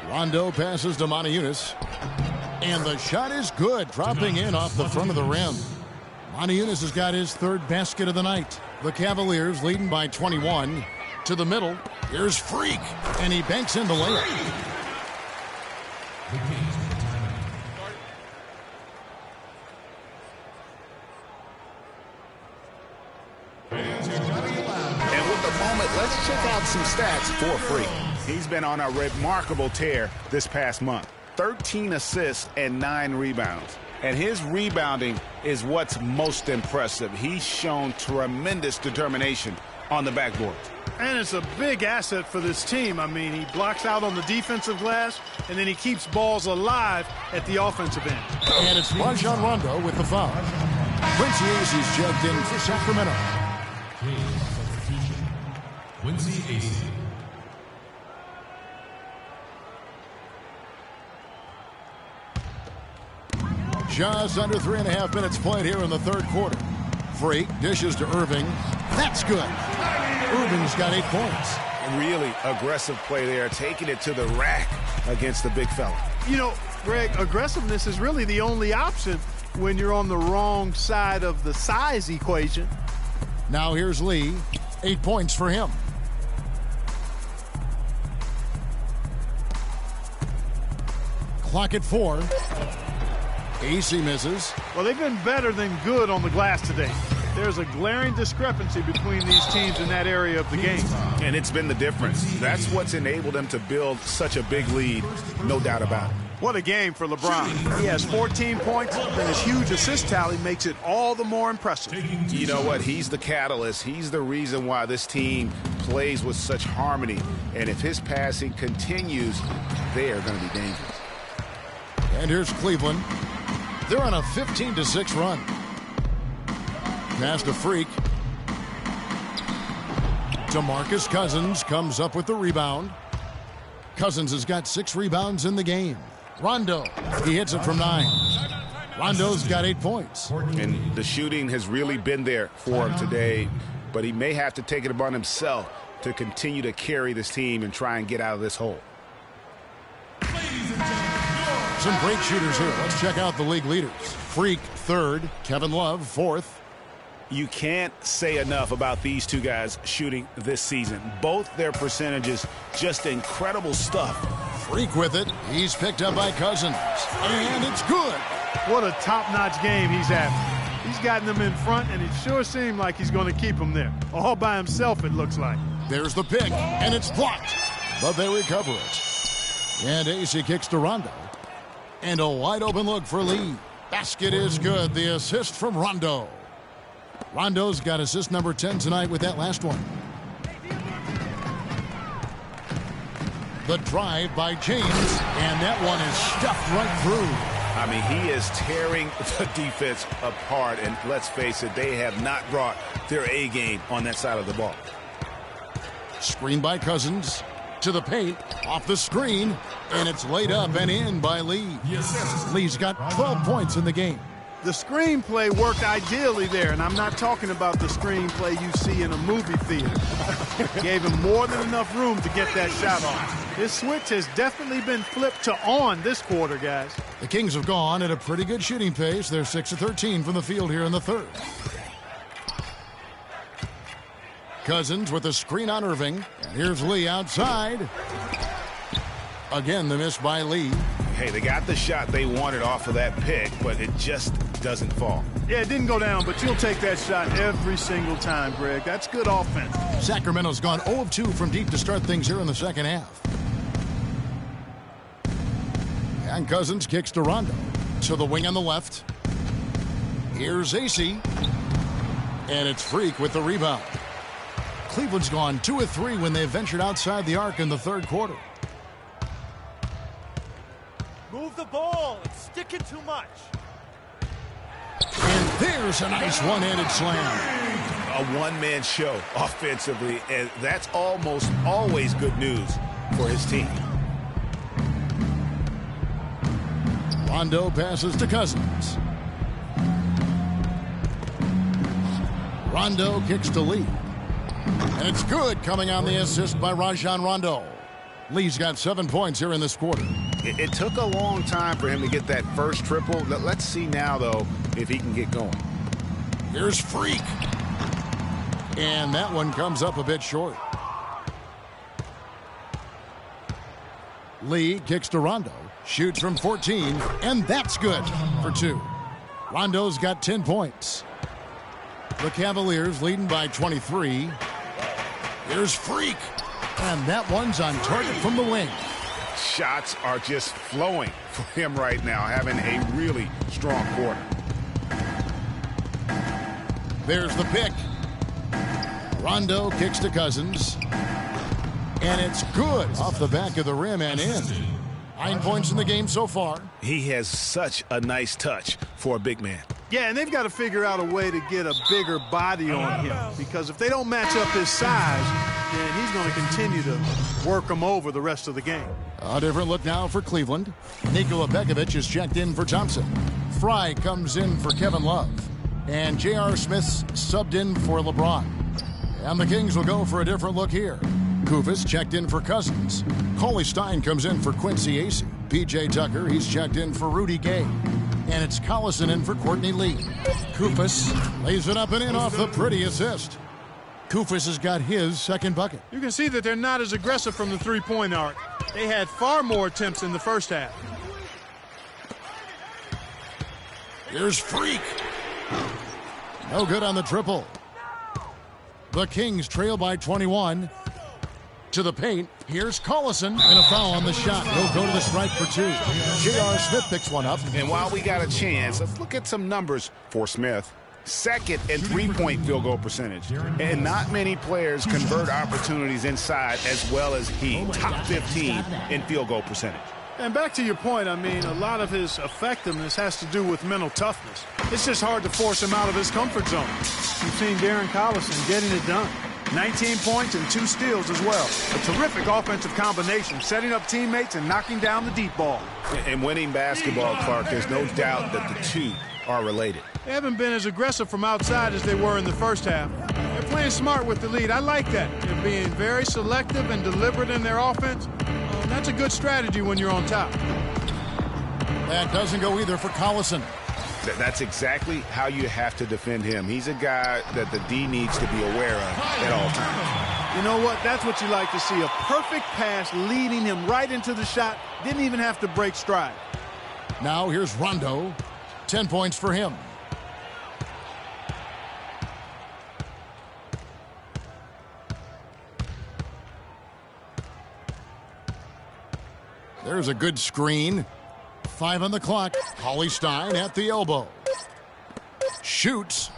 Rondo passes to Moniunas. And the shot is good, dropping in off the front of the rim. Moniunas has got his 3rd basket of the night. The Cavaliers leading by 21. To the middle. Here's Freak. And he banks in the layup. And with the moment, let's check out some stats for Freak. He's been on a remarkable tear this past month. 13 assists and 9 rebounds. And his rebounding is what's most impressive. He's shown tremendous determination on the backboard. And it's a big asset for this team. I mean, he blocks out on the defensive glass, and then he keeps balls alive at the offensive end. And it's Rajon Rondo with the foul. Quincy Acy's checked in for Sacramento. Quincy Acy. Just under 3.5 minutes played here in the 3rd quarter. Freak dishes to Irving. That's good. Irving's got 8 points. Really aggressive play there, taking it to the rack against the big fella. You know, Greg, aggressiveness is really the only option when you're on the wrong side of the size equation. Now here's Lee. 8 points for him. Clock at 4. Acy misses. Well, they've been better than good on the glass today. There's a glaring discrepancy between these teams in that area of the game. And it's been the difference. That's what's enabled them to build such a big lead, no doubt about it. What a game for LeBron. He has 14 points, and his huge assist tally makes it all the more impressive. You know what? He's the catalyst. He's the reason why this team plays with such harmony. And if his passing continues, they are going to be dangerous. And here's Cleveland. They're on a 15-6 run. Pass to Freak. DeMarcus Cousins comes up with the rebound. Cousins has got 6 rebounds in the game. Rondo, he hits it from 9. Rondo's got 8 points. And the shooting has really been there for him today, but he may have to take it upon himself to continue to carry this team and try and get out of this hole. Some great shooters here. Let's check out the league leaders. Freak, 3rd. Kevin Love, 4th. You can't say enough about these two guys shooting this season. Both their percentages, just incredible stuff. Freak with it. He's picked up by Cousins. And it's good. What a top-notch game he's having. He's gotten them in front, and it sure seemed like he's going to keep them there. All by himself, it looks like. There's the pick, and it's blocked. But they recover it. And Acy kicks to Rondo. And a wide-open look for Lee. Basket is good. The assist from Rondo. Rondo's got assist number 10 tonight with that last one. The drive by James, and that one is stuffed right through. I mean, he is tearing the defense apart, and let's face it, they have not brought their A game on that side of the ball. Screen by Cousins. To the paint. Off the screen. And it's laid up and in by Lee. Lee's got 12 points in the game. The screenplay worked ideally there, and I'm not talking about the screenplay you see in a movie theater. Gave him more than enough room to get that shot off. His switch has definitely been flipped to on this quarter, guys. The Kings have gone at a pretty good shooting pace. They're 6 of 13 from the field here in the third. Cousins with a screen on Irving. And here's Lee outside. Again, the miss by Lee. Hey, they got the shot they wanted off of that pick, but it just doesn't fall. Yeah, it didn't go down, but you'll take that shot every single time, Greg. That's good offense. Sacramento's gone 0 of 2 from deep to start things here in the second half. And Cousins kicks to Rondo. To the wing on the left. Here's AC. And it's Freak with the rebound. Cleveland's gone 2 of 3 when they ventured outside the arc in the third quarter. Move the ball. It's sticking too much. And there's a nice one-handed slam. A one-man show offensively, and that's almost always good news for his team. Rondo passes to Cousins. Rondo kicks to Lee. And it's good, coming on the assist by Rajon Rondo. Lee's got 7 points here in this quarter. It took a long time for him to get that first triple. Let's see now, though, if he can get going. Here's Freak. And that one comes up a bit short. Lee kicks to Rondo. Shoots from 14. And that's good for 2. Rondo's got 10 points. The Cavaliers leading by 23. Here's Freak. And that one's on target from the wing. Shots are just flowing for him right now, having a really strong quarter. There's the pick. Rondo kicks to Cousins. And it's good off the back of the rim and in. 9 points in the game so far. He has such a nice touch for a big man. Yeah, and they've got to figure out a way to get a bigger body on him, because if they don't match up his size, then he's going to continue to work them over the rest of the game. A different look now for Cleveland. Nikola Pekovic is checked in for Thompson. Fry comes in for Kevin Love. And J.R. Smith's subbed in for LeBron. And the Kings will go for a different look here. Kufis checked in for Cousins. Cauley Stein comes in for Quincy Acey. P.J. Tucker, he's checked in for Rudy Gay. And it's Collison in for Courtney Lee. Kufis lays it up and in off the pretty assist. Kufis has got his second bucket. You can see that they're not as aggressive from the three-point arc. They had far more attempts in the first half. Here's Freak. No good on the triple. The Kings trail by 21. To the paint. Here's Collison, and a foul on the shot. He'll go to the stripe for 2. J.R. Smith picks one up. And while we got a chance, let's look at some numbers for Smith. Second in three-point field goal percentage. And not many players convert opportunities inside as well as he. Top 15 in field goal percentage. And back to your point, I mean, a lot of his effectiveness has to do with mental toughness. It's just hard to force him out of his comfort zone. You've seen Darren Collison getting it done. 19 points and 2 steals as well. A terrific offensive combination, setting up teammates and knocking down the deep ball. And winning basketball, Clark, there's no doubt that the two are related. They haven't been as aggressive from outside as they were in the first half. They're playing smart with the lead. I like that. They're being very selective and deliberate in their offense. That's a good strategy when you're on top. That doesn't go either for Collison. That's exactly how you have to defend him. He's a guy that the D needs to be aware of at all times. You know what? That's what you like to see. A perfect pass leading him right into the shot. Didn't even have to break stride. Now here's Rondo. 10 points for him. There's a good screen. 5 on the clock. Cauley Stein at the elbow. Shoots.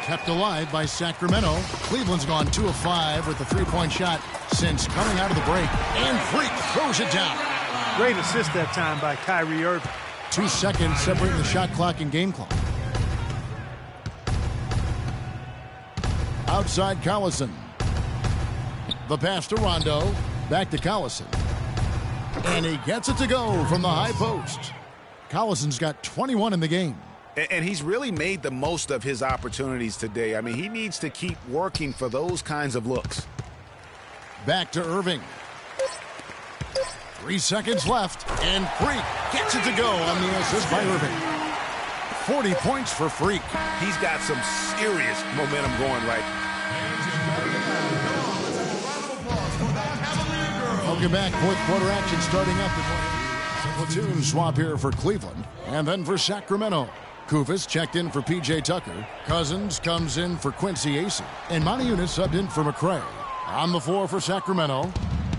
Kept alive by Sacramento. Cleveland's gone 2 of 5 with the three-point shot since coming out of the break. And Freak throws it down. Great assist that time by Kyrie Irving. 2 seconds separating the shot clock and game clock. Outside Collison. The pass to Rondo. Back to Collison. And he gets it to go from the high post. Collison's got 21 in the game. And he's really made the most of his opportunities today. I mean, he needs to keep working for those kinds of looks. Back to Irving. 3 seconds left, and Freak gets it to go on the assist by Irving. 40 points for Freak. He's got some serious momentum going right now. Welcome back. Fourth quarter action starting up. Platoon swap here for Cleveland, and then for Sacramento. Kufis checked in for P.J. Tucker. Cousins comes in for Quincy Acey. And Moniunas subbed in for McCray. On the floor for Sacramento,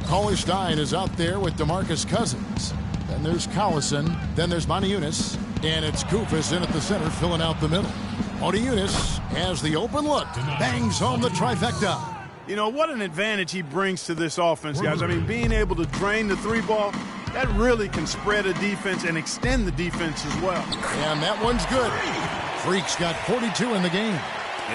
Cauley-Stein is out there with DeMarcus Cousins. Then there's Collison. Then there's Moniunas. And it's Kufis in at the center, filling out the middle. Moniunas has the open look. Bangs home the trifecta. You know, what an advantage he brings to this offense, guys. I mean, being able to drain the three ball, that really can spread a defense and extend the defense as well. And that one's good. Freak's got 42 in the game.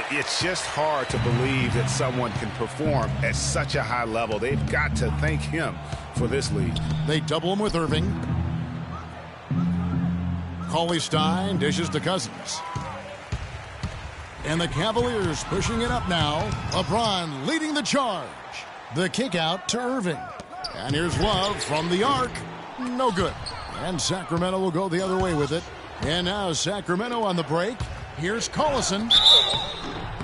It's just hard to believe that someone can perform at such a high level. They've got to thank him for this lead. They double him with Irving. Cauley-Stein dishes to Cousins. And the Cavaliers pushing it up now. LeBron leading the charge. The kick out to Irving. And here's Love from the arc. No good. And Sacramento will go the other way with it. And now Sacramento on the break. Here's Collison.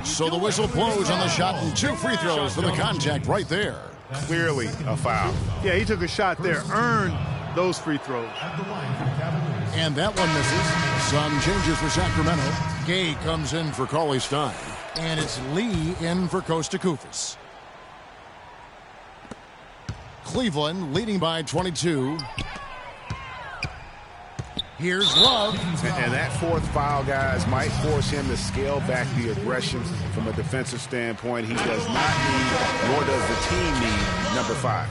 So the whistle blows on the shot and 2 free throws for the contact right there. Clearly a foul. Yeah, he took a shot there, earned those free throws. And that one misses. Some changes for Sacramento. Gay comes in for Cauley-Stein. And it's Lee in for Kosta Koufos. Cleveland leading by 22. Here's Love. And that fourth foul, guys, might force him to scale back the aggression from a defensive standpoint. He does not need, nor does the team need, number 5.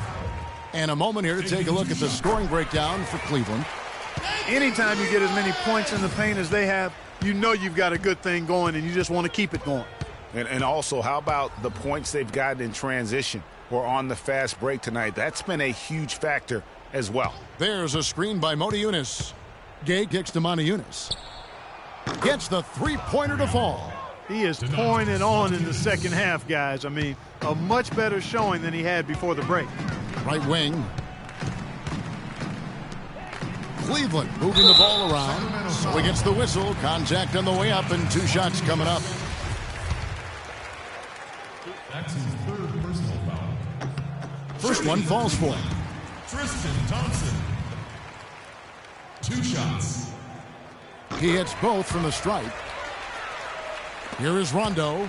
And a moment here to take a look at the scoring breakdown for Cleveland. Anytime you get as many points in the paint as they have, you know you've got a good thing going, and you just want to keep it going. And also, how about the points they've gotten in transition or on the fast break tonight? That's been a huge factor as well. There's a screen by Moniunas. Gay kicks to Moniunas. Gets the three-pointer to fall. He is pouring it on in the second half, guys. I mean, a much better showing than he had before the break. Right wing. Cleveland moving the ball around. So he gets the whistle. Contact on the way up and 2 shots coming up. That's his 3rd personal foul. First one falls for him. Tristan Thompson. 2 shots. He hits both from the stripe. Here is Rondo.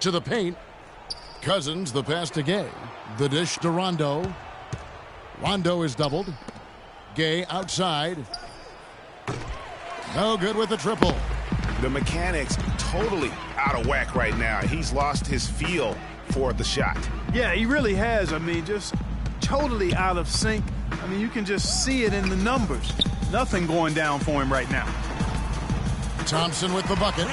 To the paint. Cousins, the pass to Gay. The dish to Rondo. Rondo is doubled. Gay outside. No good with the triple. The mechanics totally out of whack right now. He's lost his feel for the shot. Yeah, he really has. I mean, just totally out of sync. I mean, you can just see it in the numbers. Nothing going down for him right now. Thompson with the bucket.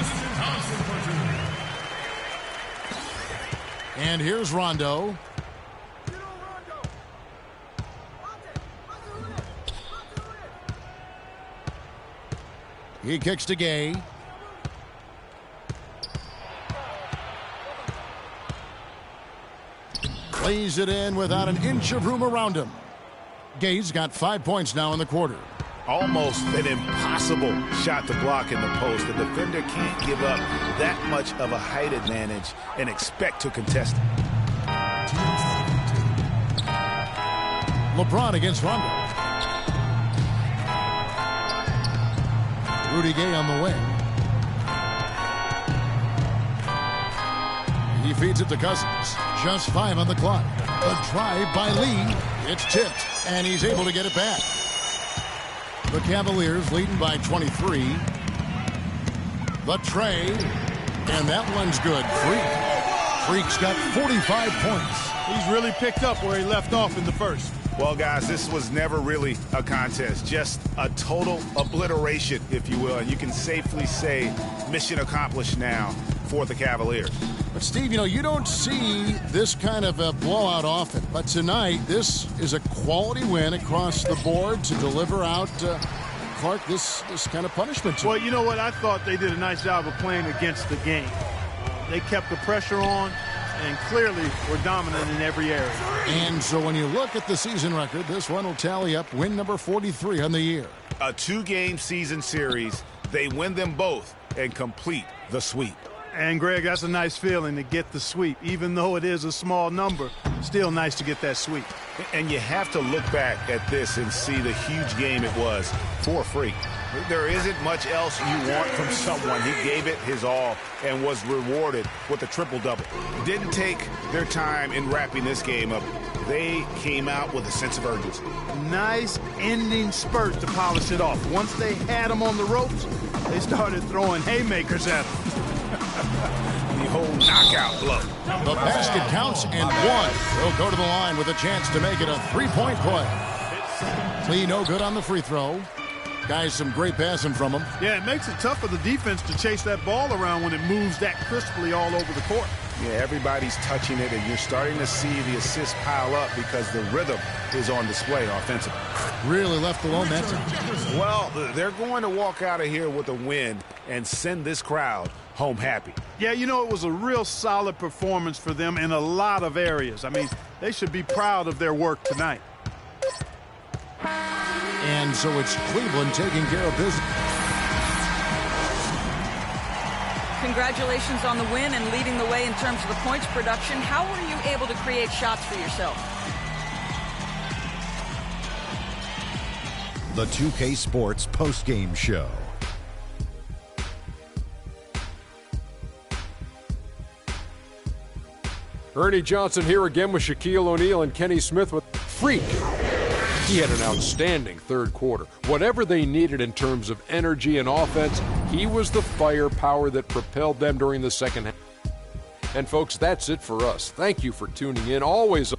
And here's Rondo. He kicks to Gay. Plays it in without an inch of room around him. Gay's got 5 points now in the quarter. Almost an impossible shot to block in the post. The defender can't give up that much of a height advantage and expect to contest it. LeBron against Rondo. Rudy Gay on the wing. He feeds it to Cousins. Just 5 on the clock. The drive by Lee. It's tipped, and he's able to get it back. The Cavaliers leading by 23. The trade, and that one's good. Freak's got 45 points. He's really picked up where he left off in the first. Well, guys, this was never really a contest, just a total obliteration, if you will. And you can safely say mission accomplished now for the Cavaliers. But, Steve, you don't see this kind of a blowout often. But tonight, this is a quality win across the board to deliver out, Clark, this kind of punishment. Well, you know what? I thought they did a nice job of playing against the game. They kept the pressure on and clearly were dominant in every area. And so when you look at the season record, this one will tally up win number 43 on the year. A 2-game season series. They win them both and complete the sweep. And, Greg, that's a nice feeling to get the sweep. Even though it is a small number, still nice to get that sweep. And you have to look back at this and see the huge game it was for Freak. There isn't much else you want from someone. He gave it his all and was rewarded with a triple-double. Didn't take their time in wrapping this game up. They came out with a sense of urgency. Nice ending spurt to polish it off. Once they had him on the ropes, they started throwing haymakers at him. The whole knockout blow. The basket counts and one. He'll go to the line with a chance to make it a 3-point play. Lee no good on the free throw. Guys, some great passing from him. Yeah, it makes it tough for the defense to chase that ball around when it moves that crisply all over the court. Yeah, everybody's touching it, and you're starting to see the assists pile up because the rhythm is on display offensively. Really left alone that time. Well, they're going to walk out of here with a win and send this crowd home happy. Yeah, it was a real solid performance for them in a lot of areas. I mean, they should be proud of their work tonight. And so it's Cleveland taking care of business. Congratulations on the win and leading the way in terms of the points production. How were you able to create shots for yourself? The 2K Sports postgame show. Ernie Johnson here again with Shaquille O'Neal and Kenny Smith with Freak. He had an outstanding third quarter. Whatever they needed in terms of energy and offense, he was the firepower that propelled them during the second half. And folks, that's it for us. Thank you for tuning in. Always